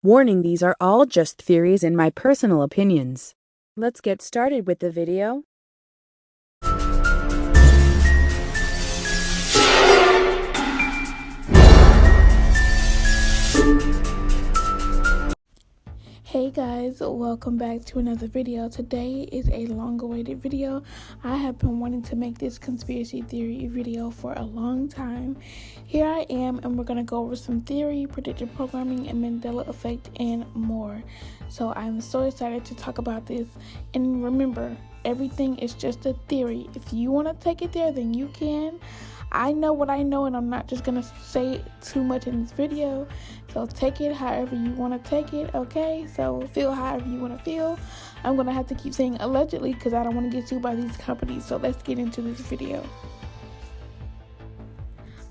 Warning, these are all just theories and my personal opinions. Let's get started with the video. Hey guys, welcome back to another video. Today is a long-awaited video. I have been wanting to make this conspiracy theory video for a long time. Here I am, and we're going to go over some theory, predictive programming, and Mandela effect, and more. So I'm so excited to talk about this. And remember, everything is just a theory. If you want to take it there, then you can. I know what I know, and I'm not just going to say too much in this video. So take it however you want to take it, okay? So feel however you want to feel. I'm going to have to keep saying allegedly because I don't want to get sued by these companies. So let's get into this video.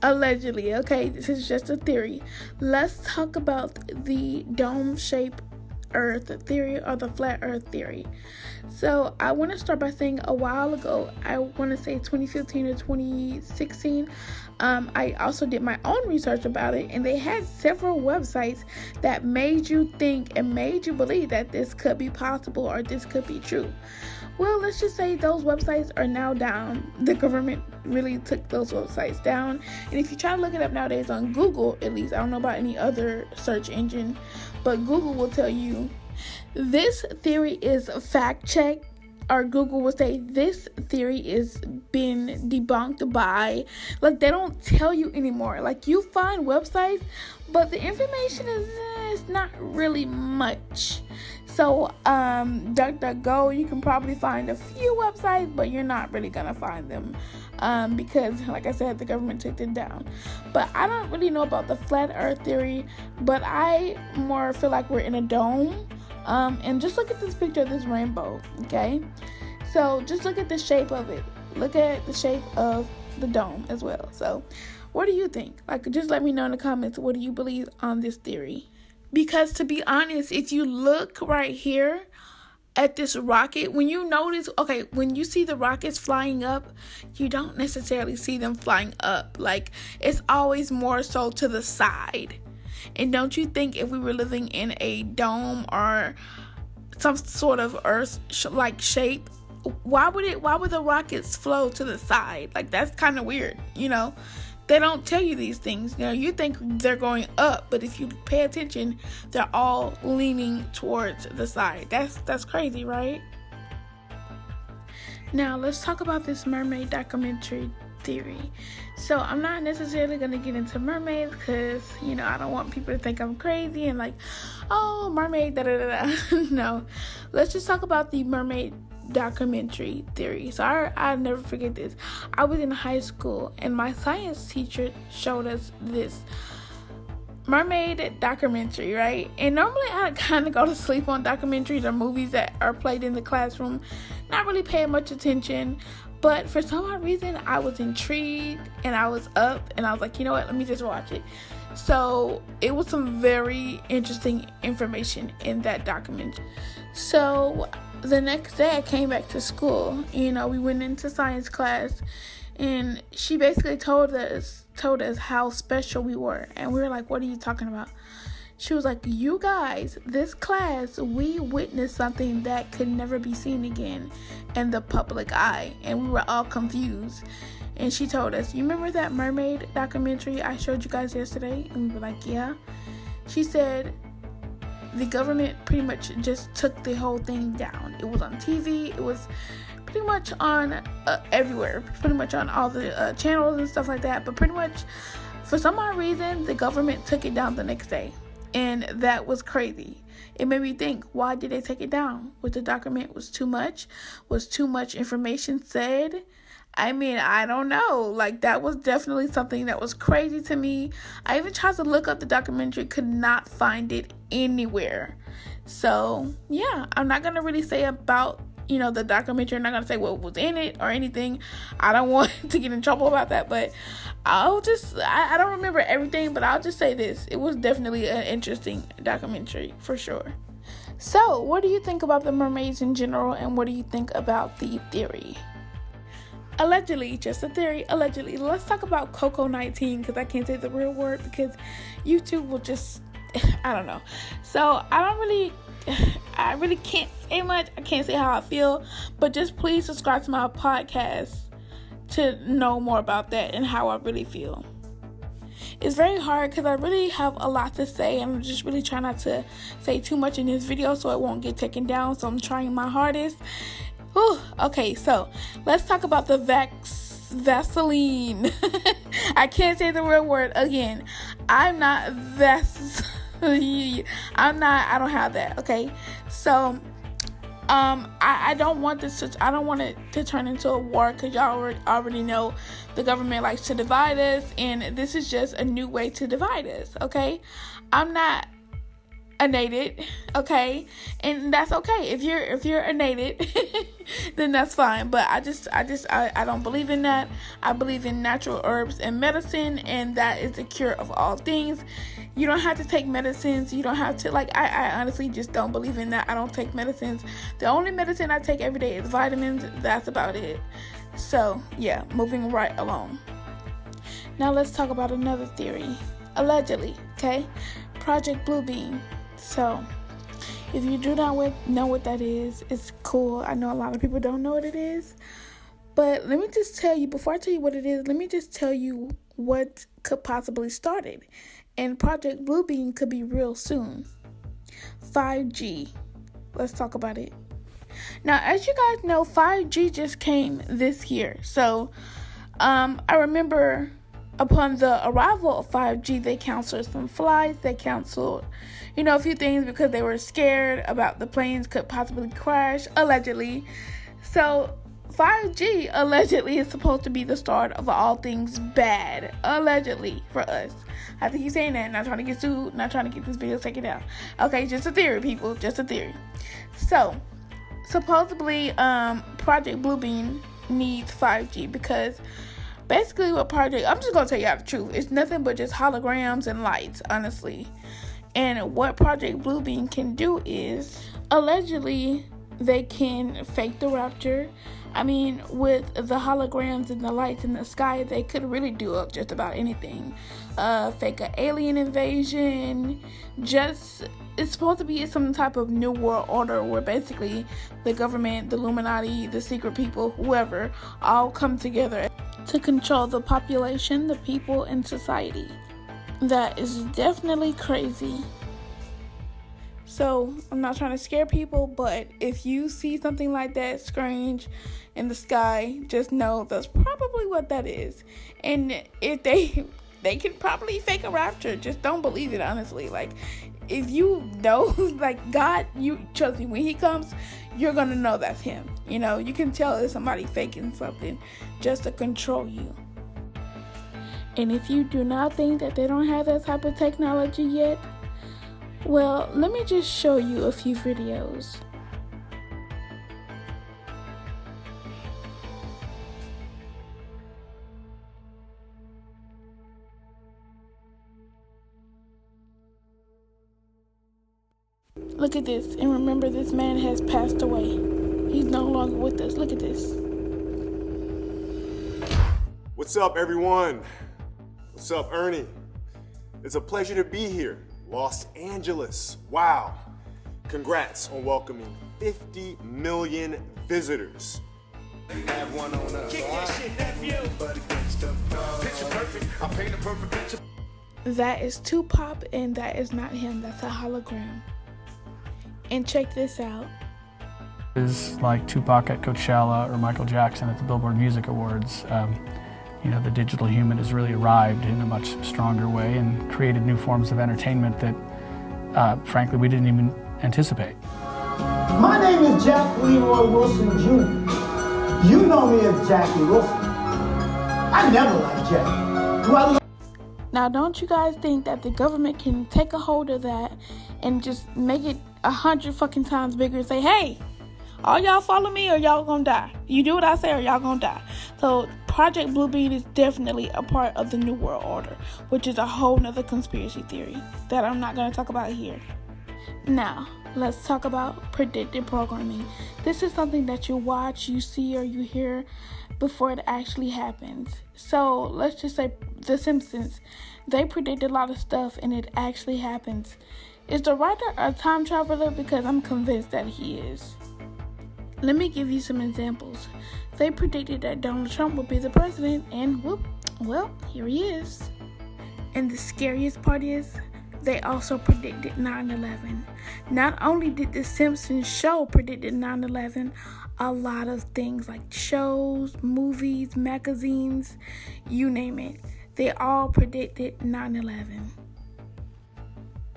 Allegedly, okay? This is just a theory. Let's talk about the dome-shaped Earth theory or the flat Earth theory. So I want to start by saying a while ago, I want to say 2015 or 2016, I also did my own research about it, and they had several websites that made you think and made you believe that this could be possible or this could be true. Well, let's just say those websites are now down. The government really took those websites down. And if you try to look it up nowadays on Google, at least, I don't know about any other search engine, but Google will tell you this theory is fact-checked, or Google will say this theory is been debunked by, like, they don't tell you anymore. Like, you find websites, but the information is not really much. So, DuckDuckGo, you can probably find a few websites, but you're not really gonna find them because, like I said, the government took it down. But I don't really know about the flat Earth theory, but I more feel like we're in a dome. And just look at this picture of this rainbow, okay? So just look at the shape of it. Look at the shape of the dome as well. So what do you think? Like, just let me know in the comments, what do you believe on this theory? Because to be honest, if you look right here at this rocket, when you notice, okay, when you see the rockets flying up, you don't necessarily see them flying up. Like, it's always more so to the side. And don't you think if we were living in a dome or some sort of Earth-like shape, why would the rockets flow to the side? Like, that's kind of weird, you know? They don't tell you these things. You know, you think they're going up, but if you pay attention, they're all leaning towards the side. That's crazy, right? Now, let's talk about this mermaid documentary theory. So I'm not necessarily going to get into mermaids because, you know, I don't want people to think I'm crazy and like, oh, mermaid, da-da-da-da. No, let's just talk about the mermaid documentary theory. So I'll never forget this. I was in high school and my science teacher showed us this mermaid documentary, right? And normally I kind of go to sleep on documentaries or movies that are played in the classroom, not really paying much attention. But for some odd reason, I was intrigued and I was up and I was like, you know what, let me just watch it. So it was some very interesting information in that documentary. So the next day I came back to school. You know, we went into science class and she basically told us how special we were. And we were like, what are you talking about? She was like, you guys, this class, we witnessed something that could never be seen again in the public eye. And we were all confused. And she told us, you remember that mermaid documentary I showed you guys yesterday? And we were like, yeah. She said, the government pretty much just took the whole thing down. It was on TV. It was pretty much on everywhere. Pretty much on all the channels and stuff like that. But pretty much, for some odd reason, the government took it down the next day. And that was crazy. It made me think, why did they take it down? Was the document was too much? Was too much information said? I mean, I don't know. Like, that was definitely something that was crazy to me. I even tried to look up the documentary, could not find it anywhere. So, yeah, I'm not going to really say about, you know, the documentary. I'm not going to say what was in it or anything. I don't want to get in trouble about that, but I don't remember everything, but I'll just say this. It was definitely an interesting documentary, for sure. So, what do you think about the mermaids in general, and what do you think about the theory? Allegedly, just a theory, allegedly. Let's talk about Coco-19, because I can't say the real word, because YouTube will just I don't know. So I really can't say much. I can't say how I feel, but just please subscribe to my podcast to know more about that and how I really feel. It's very hard because I really have a lot to say, and I'm just really trying not to say too much in this video so it won't get taken down, so I'm trying my hardest. Whew. Okay, so let's talk about the Vaseline. I can't say the real word again. I don't have that, okay? So I don't want this I don't want it to turn into a war, because y'all already know the government likes to divide us, and this is just a new way to divide us, okay? I'm not unaided, okay? And that's okay. If you're unaided, then that's fine. But I don't believe in that. I believe in natural herbs and medicine, and that is the cure of all things. You don't have to take medicines. You don't have to, I honestly just don't believe in that. I don't take medicines. The only medicine I take every day is vitamins. That's about it. So, yeah, moving right along. Now let's talk about another theory. Allegedly, okay? Project Bluebeam. So, if you do not know what that is, it's cool. I know a lot of people don't know what it is. But let me just tell you, before I tell you what it is, let me just tell you what could possibly start it. And Project Bluebeam could be real soon. 5G. Let's talk about it. Now, as you guys know, 5G just came this year. So, I remember upon the arrival of 5G, they canceled some flights. They canceled, a few things because they were scared about the planes could possibly crash, allegedly. So 5G allegedly is supposed to be the start of all things bad, allegedly, for us. I have to keep saying that, not trying to get sued, not trying to get this video taken down. Okay, just a theory, people, just a theory. So, supposedly, Project Bluebeam needs 5G because basically I'm just going to tell y'all the truth. It's nothing but just holograms and lights, honestly. And what Project Bluebeam can do is, allegedly, they can fake the rapture. I mean, with the holograms and the lights in the sky, they could really do just about anything. Fake an alien invasion. It's supposed to be some type of new world order where basically the government, the Illuminati, the secret people, whoever, all come together to control the population, the people, and society. That is definitely crazy. So, I'm not trying to scare people, but if you see something like that strange in the sky, just know that's probably what that is. And if they can probably fake a rapture, just don't believe it, honestly. If you know, God, you trust me, when he comes, you're gonna know that's him. You can tell if somebody faking something just to control you. And if you do not think that they don't have that type of technology yet, well, let me just show you a few videos. Look at this, and remember, this man has passed away. He's no longer with us. Look at this. What's up, everyone? What's up, Ernie? It's a pleasure to be here. Los Angeles. Wow. Congrats on welcoming 50 million visitors. Have one on us. Kick that shit, picture perfect. I paint a perfect picture. That is Tupac, and that is not him. That's a hologram. And check this out. Is like Tupac at Coachella or Michael Jackson at the Billboard Music Awards. The digital human has really arrived in a much stronger way and created new forms of entertainment that, frankly, we didn't even anticipate. My name is Jack Leroy Wilson Jr. You know me as Jackie Wilson. I never liked Jack. Now, don't you guys think that the government can take a hold of that and just make it 100 fucking times bigger and say, hey, all y'all follow me or y'all gonna die. You do what I say or y'all gonna die. So Project Bluebeam is definitely a part of the New World Order, which is a whole nother conspiracy theory that I'm not gonna talk about here. Now, let's talk about predictive programming. This is something that you watch, you see, or you hear before it actually happens. So let's just say The Simpsons. They predict a lot of stuff and it actually happens. Is the writer a time traveler? Because I'm convinced that he is. Let me give you some examples. They predicted that Donald Trump would be the president, and whoop, well, here he is. And the scariest part is, they also predicted 9/11. Not only did the Simpsons show predicted 9/11, a lot of things like shows, movies, magazines, you name it. They all predicted 9/11.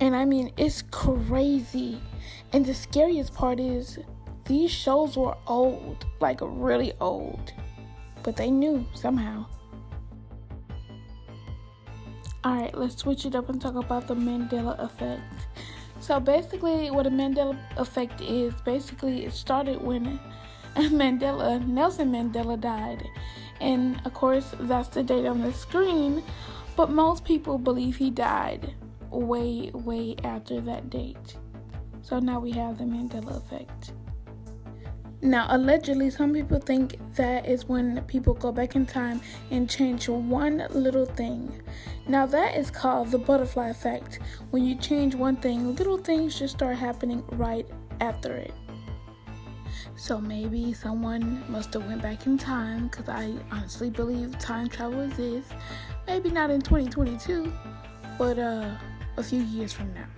And I mean, it's crazy. And the scariest part is, these shows were old, like really old. But they knew somehow. Alright, let's switch it up and talk about the Mandela effect. So basically, what a Mandela effect is, basically it started when Nelson Mandela died. And of course, that's the date on the screen. But most people believe he died way after that date. So now we have the Mandela effect. Now, allegedly, some people think that is when people go back in time and change one little thing. Now, that is called the butterfly effect. When you change one thing, little things just start happening right after it. So maybe someone must have went back in time, because I honestly believe time travel exists. Maybe not in 2022, but a few years from now.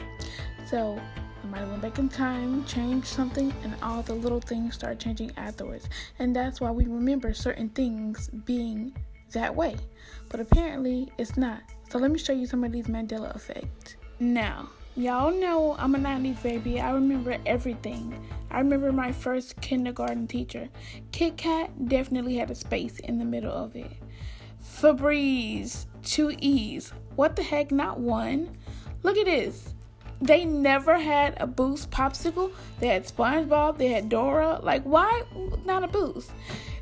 So somebody went back in time, changed something, and all the little things start changing afterwards. And that's why we remember certain things being that way. But apparently, it's not. So let me show you some of these Mandela effects. Now, y'all know I'm a 90s baby. I remember everything. I remember my first kindergarten teacher. Kit Kat definitely had a space in the middle of it. Febreze, 2 E's. What the heck, not one? Look at this. They never had a Boost popsicle. They had SpongeBob, they had Dora. Like, why not a Boost?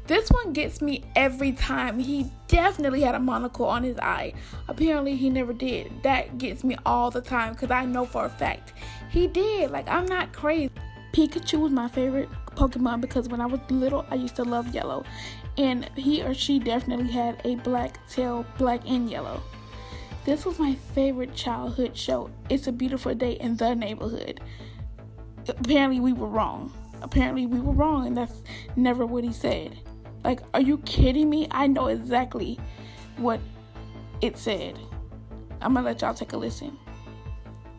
This one gets me every time. He definitely had a monocle on his eye. Apparently, he never did. That gets me all the time because I know for a fact he did. Like, I'm not crazy. Pikachu was my favorite Pokemon because when I was little, I used to love yellow. And he or she definitely had a black tail, black and yellow. This was my favorite childhood show. It's a Beautiful Day in the Neighborhood. Apparently, we were wrong. And that's never what he said. Like, are you kidding me? I know exactly what it said. I'm gonna let y'all take a listen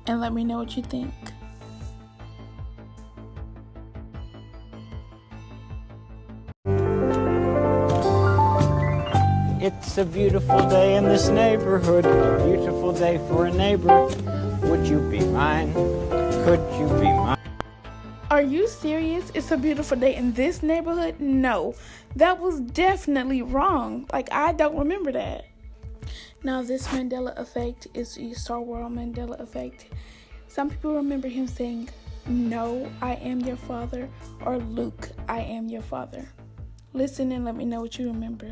and let me know what you think. It's a beautiful day in this neighborhood, a beautiful day for a neighbor. Would you be mine? Could you be mine? Are you serious? It's a beautiful day in this neighborhood? No, that was definitely wrong. Like, I don't remember that. Now, this Mandela effect is the Star Wars Mandela effect. Some people remember him saying, "No, I am your father," or "Luke, I am your father." Listen and let me know what you remember.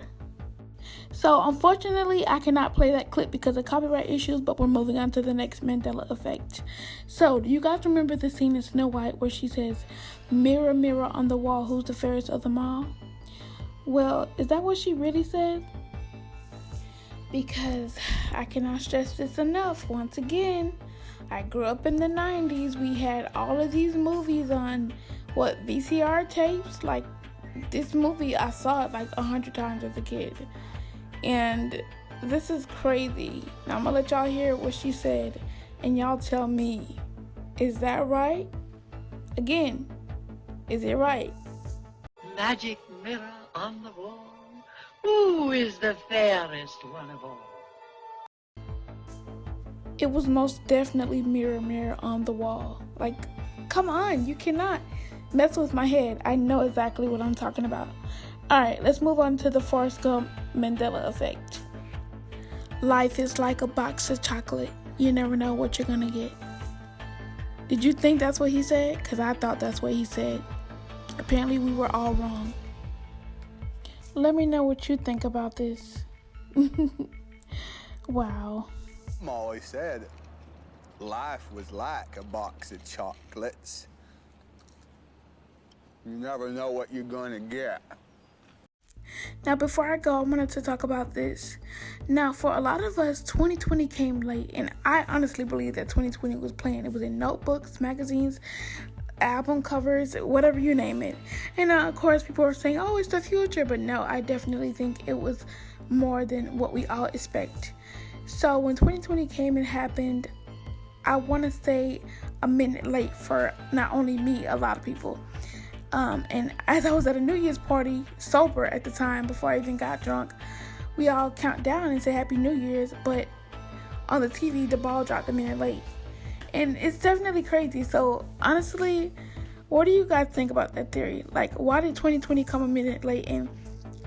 So, unfortunately, I cannot play that clip because of copyright issues, but we're moving on to the next Mandela effect. So, do you guys remember the scene in Snow White where she says, "Mirror, mirror on the wall, who's the fairest of them all?" Well, is that what she really said? Because I cannot stress this enough. Once again, I grew up in the 90s. We had all of these movies on, VCR tapes? Like, this movie, I saw it like 100 times as a kid. And this is crazy. Now, I'm going to let y'all hear what she said. And y'all tell me, is that right? Again, is it right? Magic mirror on the wall, who is the fairest one of all? It was most definitely mirror, mirror on the wall. Like, come on, you cannot mess with my head. I know exactly what I'm talking about. Alright, let's move on to the Forrest Gump Mandela effect. Life is like a box of chocolate. You never know what you're gonna get. Did you think that's what he said? Because I thought that's what he said. Apparently, we were all wrong. Let me know what you think about this. Wow. Mom always said life was like a box of chocolates. You never know what you're gonna get. Now, before I go, I wanted to talk about this. Now, for a lot of us, 2020 came late, and I honestly believe that 2020 was planned. It was in notebooks, magazines, album covers, whatever you name it. And of course, people are saying, oh, it's the future. But no, I definitely think it was more than what we all expect. So when 2020 came and happened, I want to say a minute late for not only me, a lot of people. And as I was at a New Year's party, sober at the time, before I even got drunk, we all count down and say Happy New Year's, but on the TV, the ball dropped a minute late. And it's definitely crazy. So honestly, what do you guys think about that theory? Like, why did 2020 come a minute late, and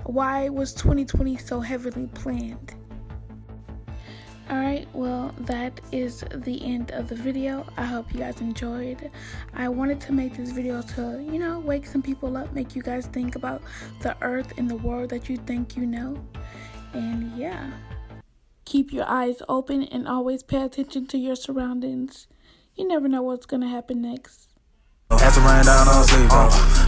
why was 2020 so heavily planned? Alright, well, that is the end of the video. I hope you guys enjoyed. I wanted to make this video to, wake some people up, make you guys think about the earth and the world that you think you know. And yeah, keep your eyes open and always pay attention to your surroundings. You never know what's going to happen next. Had to run down on sleep.